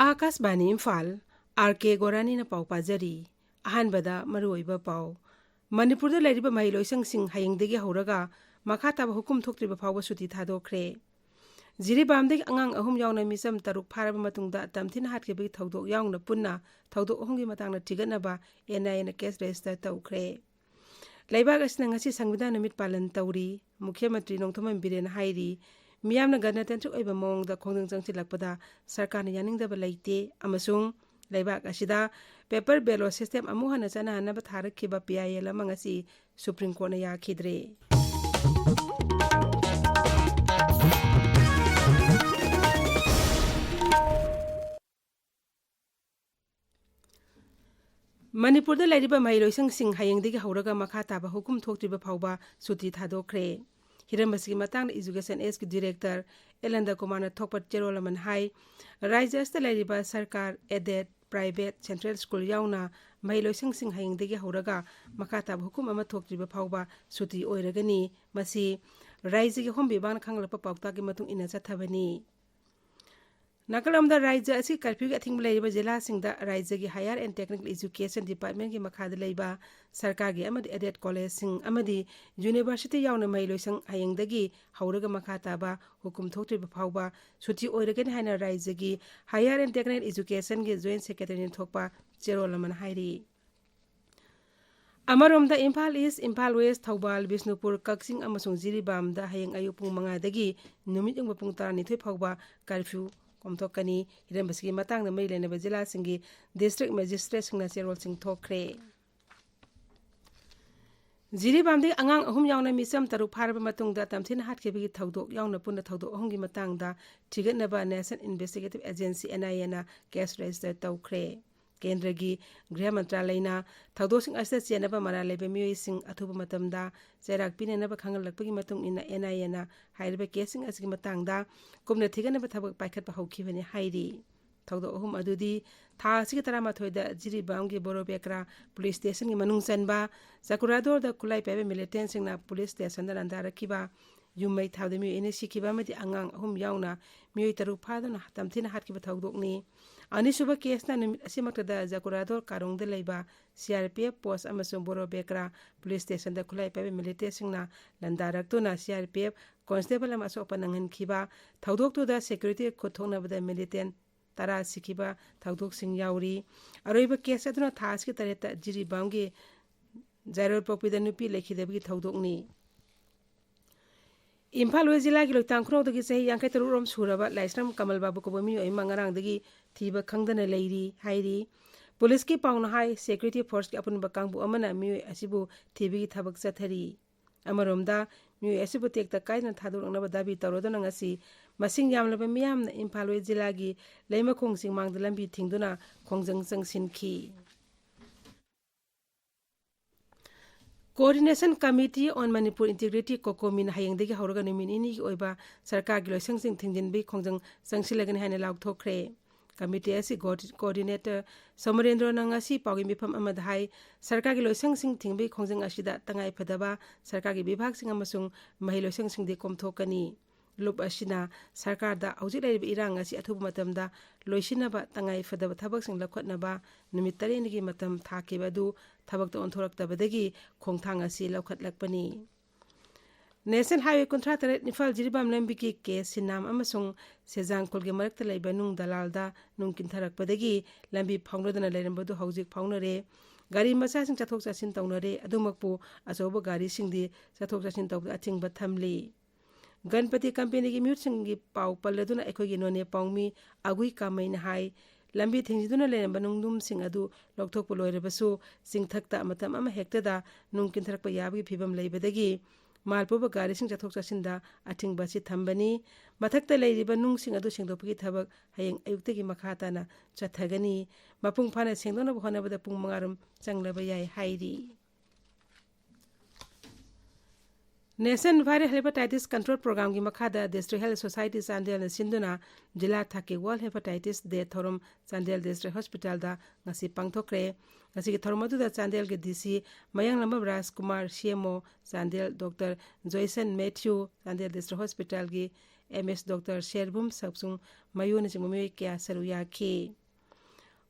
Akashvani Imphal R.K. गोरानी न पाउ पाजरी अहानबदा मरुओइबा पाउ मणिपुरदा लैरिबा महिलोइसंग हयेंगदगी हौरगा मखा ताबा हुकुम थोक्त्रिबा फावबा सुति थादोख्रे जिरिबामदगी अंगांग अहुम यावना मिसम तरुक फारबा मतुंगदा तमथिन हाटकेबगी थौदोक यावना पुन्ना थौदोक अहुमगी मतंगना थिगनबा NIA न केस रेजिस्टर तौख्रे लैबाग असना ngasi संविधान नुमित पालन तौरी मुख्यमंत्री नोंथोमन बिरेन हाइरी मियामना गणतंत्र ओइबा मोंगदा खोंजंग चंगसिलकपदा सरकारना यानिंगदबा लैते अमसुंग लैबाग असिदा पेपर बैलेट सिस्टम अमु हना चनाहनबा थारखिबा PIL अमा ngasi सुप्रीम कोर्ट ना याखिद्रे मणिपुरदा लैरिबा महिलोइसंग हयेंगदगी हौरगा मखा ताबा हुकुम थोक्त्रिबा फावबा सुति थादोख्रे हिरमबसगी मतंग एजुकेशन एज की डायरेक्टर एलंदा कुमार थोपट चेरोलमन हाई राज्य अस्ता लैरिबा सरकार एडेड प्राइवेट सेंट्रल स्कूल यावना महिलोइसंग हयेंगदगी हौरगा मखा ताबा हुकुम अमा थोक्त्रिबा फावबा सुति ओइरगनी मसी राज्य होम विभाग खंगलपा पाउतागी मतुंग इना चथबनी नाकलमदा राज्य असि कर्फ्यू अथिंग लैरिबा जिला सिंगदा राज्य की higher and technical education department की मखाद लैबा सरकार की अमदी एडेड कॉलेज सिंग अमदी यूनिवर्सिटी यावना महिलोइसंग हयेंगदगी हौरगा मखा ताबा हुकुम थोक्त्रिबा फावबा सुति ओइरगनी हाइना राज्य की हायर एंड टेक्निकल एजुकेशन की जॉइंट सेक्रेटरी थोकपा चेरोलमन हाइरी अमरोमदा इम्फाल ईस्ट इम्फाल वेस्ट थौबाल बिष्णुपुर कक्सिंग अमसुंग जिरिबामदा हयेंग अयु पुंग 5 नुमित युंग पुंग 12 फावबा कर्फ्यू कोमथोकनी हिरमबसगी मतंगना मई लेनबा जिला सिंगी डिस्ट्रिक्ट मजिस्ट्रेट सिंगना चेरोल सिंग थोक्रे जिरिबामदगी अंगांग अहुम यावना मिसम तरुक फारबा मतुंगदा तमथिन हाटकेबगी थौदोक यावना पुन्ना थौदोक अहुमगी मतंगदा थिगनबा नेशनल इन्वेस्टिगेटिव एजेंसी NIA ना केस रेजिस्टर तौख्रे केंद्र की गृह मंत्रालयना थौदोसिंग असता चेनबा मरा लेबे मियोइसिंग अथुबा मतमदा चैराक पिनेनबा खंगलकपगी मतुंग इना NIA ना हाइरबा केसिंग असगी मतंगदा कुमना थिगनबा थबक पाइखतबा हौखिबनी हाइरी थौदो अहुम अदुदी था असगी 13 दा जिरिबामगी बोरोबेकरा पुलिस स्टेशन की मनुंग चनबा जाकुरादोर दा कुलाई पेबे मिलिटेंट सिंगना पुलिस स्टेशन दा रंदारखिबा युमै थावदे मियो इने सिखिबा मदि अंगांग अहुम यावना मियोइ तरुक फादना तमथिना हाटकिबा थौदोकनी अनिसुबा केसना नुमित असिमक्तदा जाकुरादोर कारोंगदा लैबा CRPF पोस्ट अमसुंग बोरोबेकरा पुलिस स्टेशन दा खुलाई पाइबे मिलिटेंट सिंगना लंदारक्तुना CRPF कांस्टेबल अमा सोपा नंगनखिबा थौदोकतुदा सिक्योरिटी खुथोंनबदा मिलिटेंट 10 सिखिबा थौदोकसिंग याउरी अरोइबा केस अदुना थासकी तरेता जिरिबामगी जायरोल पोकपिदा नुपी लेखिदेबगी थौदोकनी इम्फाल वेस्ट जिला की लोइतांखुनौदगी सही 53 रोम सुरबा लाइस्रम कमल बाबू को बमी ओइ मंगरांगदगी थीबा खंगदना लैरी हाइरी पुलिस की पाउन हाई सिक्योरिटी फोर्स की अपुनबा कांगबु अमना मियोइ असिबु थीबगी थबक चथरी अमरोमदा मियोइ असिबु तेक्ता काइना थादोरंगनबा दाबी तौरोदना ngasi मसिंग यामलबा मियामना इम्फाल वेस्ट जिला की लैमखोंगसिंग मांगदा लंबी थिंगदुना खोंजंग चंगसिनखी Coordination Committee on Manipur Integrity कोकोमिन हयेंगदगी हौरगा नुमिनिनी की ओइबा सरकार की लोइसंगसिंग थिंगजिनबी खोंजंग चंगसिलगनी हाइना लाउथोख्रे कमिटी असि कोऑर्डिनेटर समरेंद्र नंगासी पाउगी मिफम अमदा हाई सरकार की लोइसंगसिंग थिंगबी खोंजंग असिदा तंगाई फदबा सरकार की विभागसिंग अमसुंग महि लोइसंगसिंगदि कोमथोकनी लुप असिना सरकार दा हौजिक लैरिबा इरांग असि अथुब मतमदा लोइसिनबा तंगाई फदबा थबकसिंग लखोटनबा नुमित 3 की मतम थाकेबदु थबकता ओंथोरक्तबदगी खोंथांग असि लौखटलकपनी नेशनल हाईवे 53 इम्फाल जिरिबाम लंबी की केस सिनाम अमसुंग सेजांगखोल के मरक्ता लैबा नुंग दलालदा नुंग किंथरकपदगी लंबी फाउनदना लैरंबदु हौजिक फाउनरे गाड़ी मचासिंग चथोक चसिन तौनरे अदुमकपु अचौबा गाड़ी सिंगदि चथोक चसिन तौबदा अथिंगबा थमली गणपति कंपनी की म्यूटसिंग की पाउ पल्लदुना अखोगी नोने पाउमी अगुई कामैन हाई लंबी थिंजिदुना लेरंबा नुंगदुम सिंग अदु लौथोकपु लोइरबसु सिंगथक्ता मतम अमा हेक्तदा नुंग किंथरकपा याबगी फिबम लैबदगी मालपुबा गाड़ी सिंग चथोक चसिनदा अथिंगबासि थंबनी मथक्ता लैरिबा नुंग सिंग अदु सिंगदोपगी थबक हयेंग अयुक्तगी मखाताना चथगनी मपुंग फाना सिंगदोनबा होनबदा पुंग 5 रोम चंगलबा याय हाइरी National Viral Hepatitis Control Programme की मखादा डिस्ट्रिक्ट हेल्थ सोसाइटी चांदेल सिंधुना जिला थाके वर्ल्ड हेपेटाइटिस डे थोरम चांदेल डिस्ट्रिक्ट हॉस्पिटल दा ngasi पांगथोक्रे ngasi की थोरम अदुदा चांदेल के DC Mayanglam Rajkumar CMO Chandel doctor Joyson Mathew Chandel District Hospital की MS डॉक्टर शेरबुम सबसुंग मयून सिंगमुई क्या सरुयाखी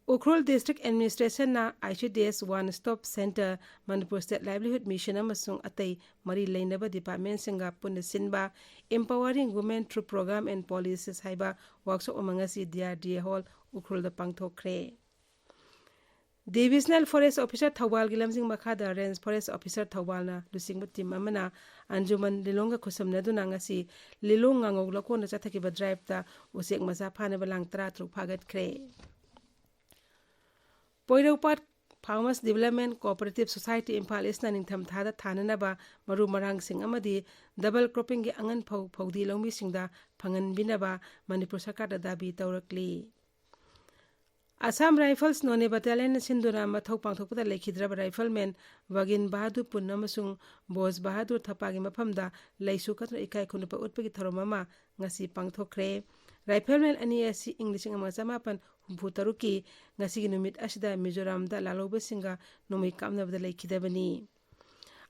Ukhrul District Administration na ICDS One Stop Center Manipur State Livelihood Mission amasung atay mari lainaba department singa punna sinba Empowering Women Through Program and Policies haiba workshop amangasi DRDA Hall Ukhrul da pangthokre. Divisional Forest Officer Thawal Gilamsing Makhada Range Forest Officer Thawal na lusing team amana Anjuman Lilonga kusam na ngasi Lilong ngangog lako na chatakiba drive ta usik masa phana balang tra tru phagat kre. Poiraupat Farmers Development Cooperative Society Imphal isna ningtham thada thananaba maru marang sing amadi double cropping gi angan phawdi longmi singda phangan binaba Manipur Sarkar da dabi tawrakli. Assam Rifles None Battalion Sindura Mathau Pangthokpada Lekhidraba Rifleman Wagin Bahadur Punna amasung Boss Bahadur Thapagi mafamda Laisu Katna Ikai Kunupa Utpagi Tharomama ngasi pangthokre. Rifleman ani asi English nga samapan humputaruki ngasi ginumit asida Mizoram da laloba singa nomai kamnabda lekhidabani.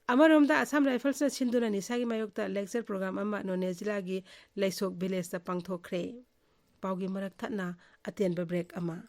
Amaromda Assam Rifles na Sindura nisagi mayokta lecture program ama None Jilagi Laisok Village da pangthokre. Paugi marak thatna atenba break ama.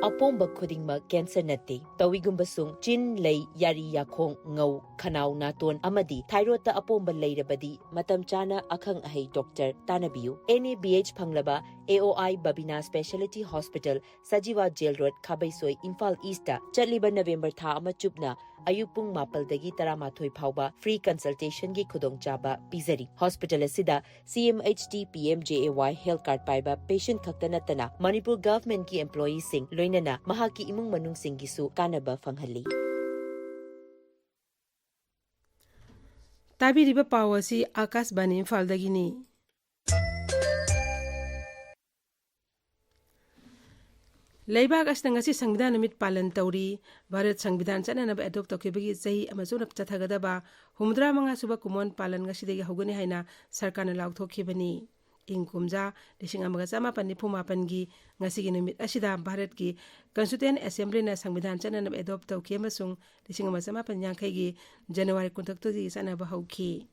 Apomba khudingma cancer nate tawigumbasung chin lei yari yakhong ngau khanau naton amadi thyroid ta apomba leirabadi matam chana akhang ahei doctor tanabiu NABH phanglaba AOI Babina Specialty Hospital Sajiwa Jail Road Khabaisoi Imphal East ta chaliba November tha ama chupna ayupung mapal dagi taramathoi phauba free consultation gi khudong chaba pizari hospital asida CMHT PMJAY health card paiba patient khaktanatana Manipur government ki employees sing loinana mahaki imung manung sing gisu kanaba fanghali. Tabi riba pawasi Akas Bani Imphal dagini. Laibak asna ngasi Sangbidan numit palan tauri Bharat Sangbidan chananaba adopt tokibagi chahi amasung chathagada humdra manga suba kumon palan ngasi degi hogani haina sarkarna laukthokibani. Ingkumja lising amaga samapan nipumapan gi ngasi gi numit asida Bharat ki Constituent Assembly na Sangbidan chananaba adopt tokhi amasung lising amaga samapan yangkai gi January 20 gi sanaba hauki.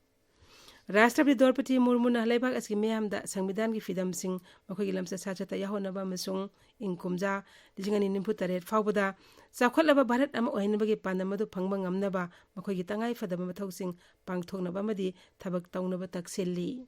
Rashtrapati Draupadi Murmu na laibak aski miyamda Sangbidan gi fidam sing makhoi gi lamsa sachata yahonaba amasung ingkumja lisingani nimputaret fawbada chakhwatlaba Bharat ama ohinabagi pandamadu phangba ngamnaba makhoi gi tangai fadaba mathosing pangthoknaba amadi thabak tawnaba taksilli.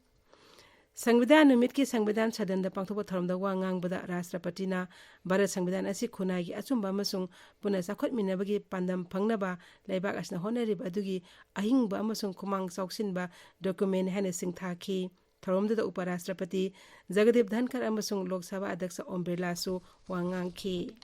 Sangbidan numit ki Sangbidan sadanda pangthokba tharomda wa ngangbada Rashtrapati na Bharat Sangbidan asi khunai gi achumba amasung puna chakhwatminabagi pandam phangnaba laibak asna honarib adugi ahingba amasung khumang chauksinba document hane singthaki. Tharomda Uparashtrapati Jagdeep Dhankar amasung Lok Sabha Adyaksha Om Birla su wangangki.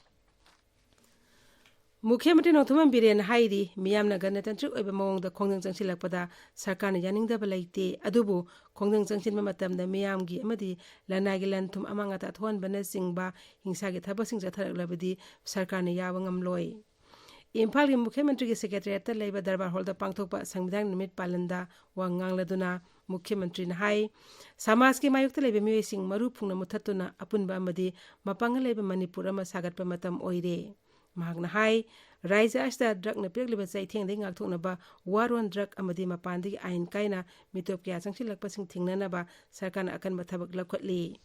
Mukhyamantri Nongthoman Biren hairi miyamna ganatantric oiba mawongda khongjang changsilakpada sarkarna yaningdaba leite adubu khongjang changsinba matamda miyamgi amadi lanagi lanthum amangata thonbana singba hingsagi thabasing jatharaklabadi sarkarna yawa ngamloi. Imphal gi Mukhyamantri gi Secretariat ta leiba Darbar Hall da pangthokpa Sangbidan numit palanda wa ngangladuna Mukhyamantri na hai Samaj ki mayokta leiba mioi sing maru phungna muthatuna apunba amadi mapanga leiba Manipur ama sagatpa matam oire. Mahakna hai Raija asta drug na pirliba chaithengdai ngakthoknaba waron drug amadi mapandagi ain kaina mitop kya changsilakpa sing thingnanaba sarkarna akanba thabak lakhwatli.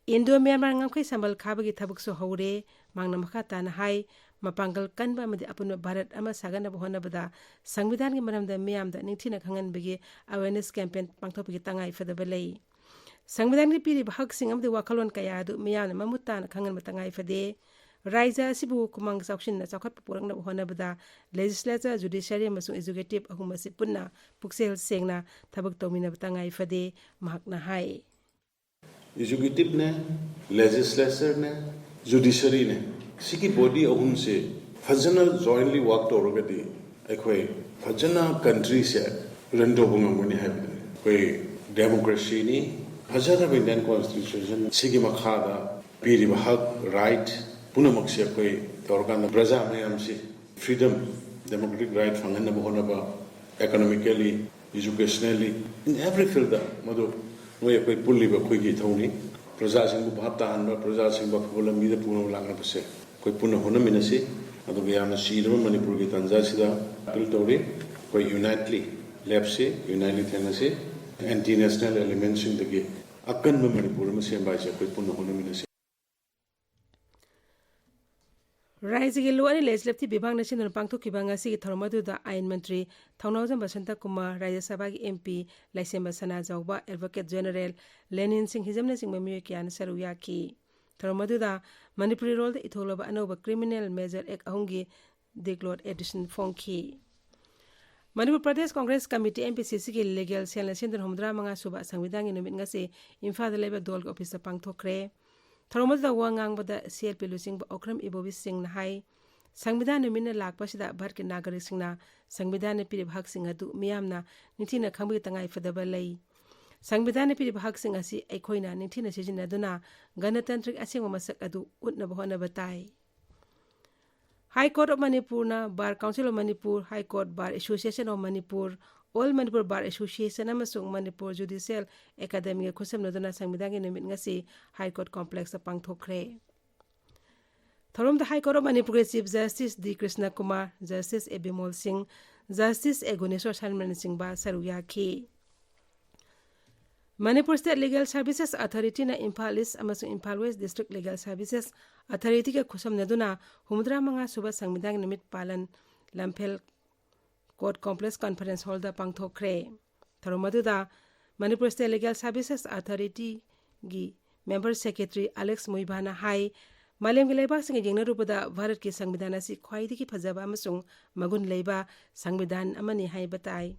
Indo Myanmar ngamkhai sambal khabagi thabak so hore mangna makha tana hai mapangal kanba amadi apunba Bharat ama saganaba honabada Sangbidan gi maramda miyamda ningthina khanganbagi awareness campaign pangthokpagi tangai fadaba lei. Sangbidan gi piri hak sing amadi wakhalon kaya adu miyamna mamutana khanganba tangai fade. Raija asibu kumang sakshin na chakhat purang na honabada legislature judiciary amasung executive ahumasi punna puksel sengna thabak tawmina batangai fade mahakna hai. Executive ne legislature ne judiciary ne siki body ahum se fajana jointly work torogadi ekhoi fajana country se rando bungangoni hai koi democracy ni fajana Indian constitution sigi makhada piri bahak right punamak se koi torgana praja mayam se freedom democratic right fangan na bahona economically educationally in every field madu noi koi pulli ba koi gi thoni praja sing bu bhata hanba praja sing ba pholam mi da puno langa pase koi puna hona minasi adu gyana sirama Manipur gi tanja sida appeal tori koi unitely lab se unitely thena se anti national elements in the gi akan Manipur ma sem ba se koi puna hona minasi. राज्य के लो legislative विभाग ने पांथों की थौरमदुदा आईन मंत्री थौनाउजम बसंत कुमार राज्य सभा की MP Leishemba Sanajaoba advocate general Lenin Singh हिजमना सिंह ममियो कियान सरू याकी थौरमदुदा मणिपुरी रोल इथोलब अनोब क्रिमिनल मेजर एक्ट अहुंगी दिग्लोड एडिशन फोंखी मणिपुर प्रदेश कांग्रेस कमिटी MPCC की लीगल सेल सिंधन हुमद्रा मंगा सुबा संविधान की नुमित ngasi इम्फाल लेबा दोल ऑफिस पांथोखरे थौरमदुदा वा ngangbada CLP लुसिंग ओक्रम इबोबी सिंह नाहाई संविधान नुमित लाकपसिदा भारत के नागरिक सिंहना संविधान ने पिरिब हक सिंह अदु मियामना निथिना खंबी तंगाई फदबा लई संविधान ने पिरिब हक सिंह असि अखोइना निथिना सिजिनदुना गणतंत्रिक असेंग मसक अदु उतनब होनब ताई High Court of Manipur na Bar Council of Manipur, High Court Bar Association of Manipur, All Manipur Bar Association amasung Manipur Judicial Academy khusam nodana sangmidang numit ngasi High Court Complex sa pangthokre. Thorom the High Court of Manipur Chief Justice D Krishna Kumar, Justice A Bimol Singh, Justice A Guneswar Salman Singh ba saruyaki. Manipur State Legal Services Authority na Imphal East amasung Imphal West District Legal Services Authority ke khusam naduna humdra manga suba sangmidang nimit palan Lamphel Court Complex Conference Hall da pangthokre tharumaduda Manipur State Legal Services Authority gi Member Secretary Alex Muibana hai Malem gi leibak sing jengna rupada Bharat ki sangvidhan asi khwaidi ki phajaba amasung magun leiba sangvidhan amani hai batai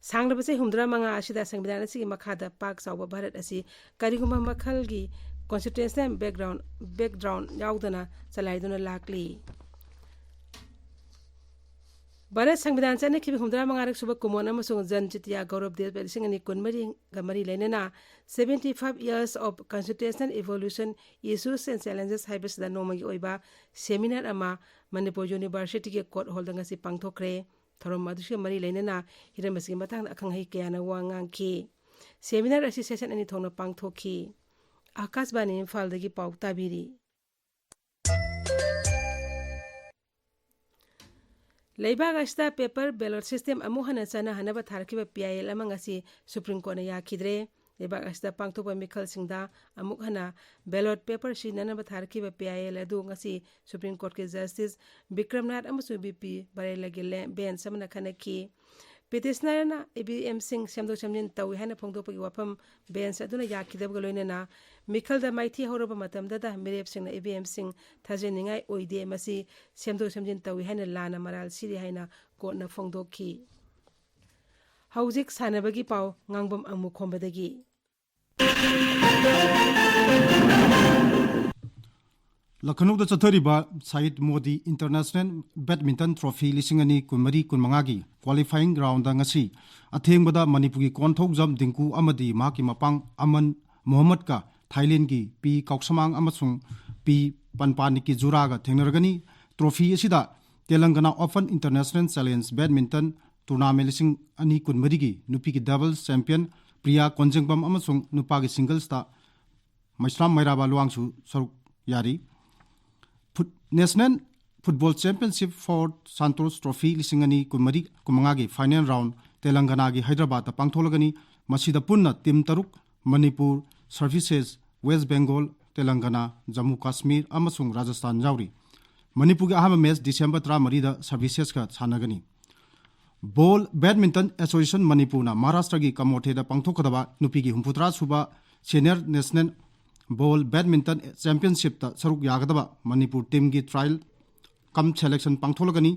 सांगलबसे हुमद्रा मंगा आशिदा संविधान असि मखादा पाक साउबा भारत असि करिगुमा मखल की constitutional background याउदना चलाइदुना लाकली Bharat संविधान चने खिबि हुमद्रा मंगा रक सुबा कुमोन अमसुंग जनचितिया गौरव देश बेलिसिंग अनि कुनमरी गमरी लेनेना 75 years of constitutional evolution issues and challenges हाइबसदा नोमगी ओइबा सेमिनार अमा मणिपुर यूनिवर्सिटी के कोर्ट होल्ड ngasi पांगथोखरे थौरम अदुसि मरी लेनेना हिरमसि मतंग अखंगै कयाना वांगांखी सेमिनार असि सेशन अनि थोंना पांगथोखी आकाशवाणी इम्फाल दगी पाउ ताबिरी लेबाग अस्ता पेपर बैलेट सिस्टम अमुहना चना हनबा थारखिबा PIL अमंगसी सुप्रीम कोर्ट ने याखिद्रे लेबाग अस्ता पांगथोपा मिखल सिंगदा अमुखना बैलेट पेपर सिननबा थारखिबा PIL अदु ngasi सुप्रीम कोर्ट के जस्टिस विक्रमनाथ अमसु BP बारेलगे बेंच समना खनकी पिटिशनरना ABM सिंह सेमदो समजिन तौ हैना फोंदोपगी वाफम बेंच अदुना याखिदबग लोइनेना मिखलदा माइथि हौरबा मतमददा मिरेप सिंह ABM सिंह थाजेनिंगाई ओइदे मसी सेमदो समजिन तौ हैना लाना मराल सिरि हैना कोर्टना फोंदोखी हौजिक सानबगी पाउ ngangbam amukhomba लखनऊ चथरीबा Syed Modi international badminton trophy लिसिंगनी कुमरी कुमंगागी क्वालिफाइंग राउंड ngasi अथेंगबदा मणिपुरी कोनथौजम दिंकू अमदी माकी मपांग अमन मोहम्मद का थाईलैंड की पी कौसमांग अमसुंग पी पनपानी की जुरागा थेंगनरगनी ट्रॉफी असिदा Telangana open international challenge badminton tournament लिसिंग अनि कुनमरी की नुपी की डबल्स चैंपियन प्रिया कोंजंगबम अमसुंग नुपा की सिंगल्स ता मैस्राम मैराबा लुआंगसु सरुक यारी national football championship for Santosh trophy लिसिंगनी कुमरी कुमंगा की फाइनल राउंड तेलंगाना की हैदराबाद पांगथोलगनी मसीदा पुन्ना टीम तरुक मणिपुर सर्विसेज वेस्ट बंगाल तेलंगाना जम्मू कश्मीर अमसुंग राजस्थान यावरी मणिपुर की अहम मैच डिसेंबर 13 सर्विसेज का सानगनी ball badminton association Manipur Maharashtra की कमोठेदा पांगथोकदबा नुपी की 63 सुबा senior national ball badminton championship सरुक यागदबा मणिपुर टीम की ट्रायल कम सेलेक्शन पांगथोलगनी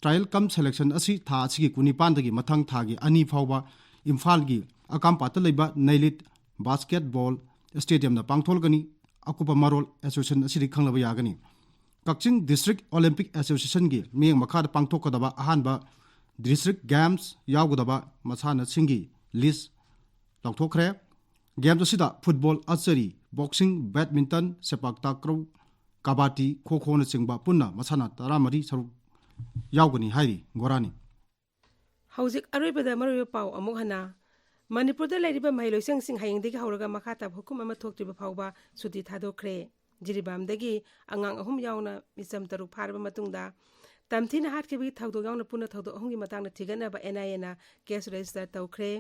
ट्रायल कम सेलेक्शन असी था असी कुनिपानदगी मथंग थागी अनी फावबा इम्फाल की अकामपात लेबा नैलिट बास्केटबॉल स्टेडियम पांगथोलगनी अकुपा मरोल एसोसिएशन असी खंगलबा यागनी कक्चिंग डिस्ट्रिक्ट ओलंपिक एसोसिएशन की मियंग मखाद पांगथोकदबा अहानबा डिस्ट्रिक्ट गेम्स यागदबा मसाना सिंगी लिस्ट लौथोखरे गेम्स असिदा football archery boxing badminton sepak takraw kabaddi kho kho चिंबा पुन्ना मसाना 13 सरुक यावगनी हाइरी गोरानी हौजिक अरोइबदा मरोइबा पाउ अमुक हना मणिपुरदा लेरिबा महिलोइसंग सिंह हायंगदगी हौरगा मखाता हुकुम अमा थोक्तिबा फावबा सुति थादोखरे जिरिबामदगी अंगांग अहुम यावना मिसम तरुक फारबा मतुंगदा तमथिना हाटकेबी थौदो यावना पुन्ना थौदो अहुंगी मतांगना थिगनबा NIA ना केस रजिस्टर तौखरे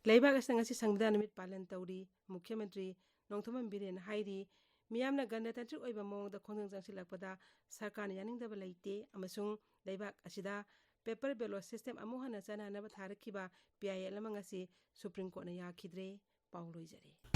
लेबाग असंगसी संविधान निमित पालन तौरी मुख्यमंत्री नोंथोमन बिरेन हाइरी मियामना गणतंत्र ओइबा मौंगदा खोंजंग जंगसिलकपदा सरकारना यानिंगदबा लेते अमसुंग लेबाक असिदा पेपर बैलेट सिस्टम अमु हना चनानबा थारखिबा PIL अमंगसी सुप्रीम कोर्ट ना याखिद्रे पाउलोइजरे।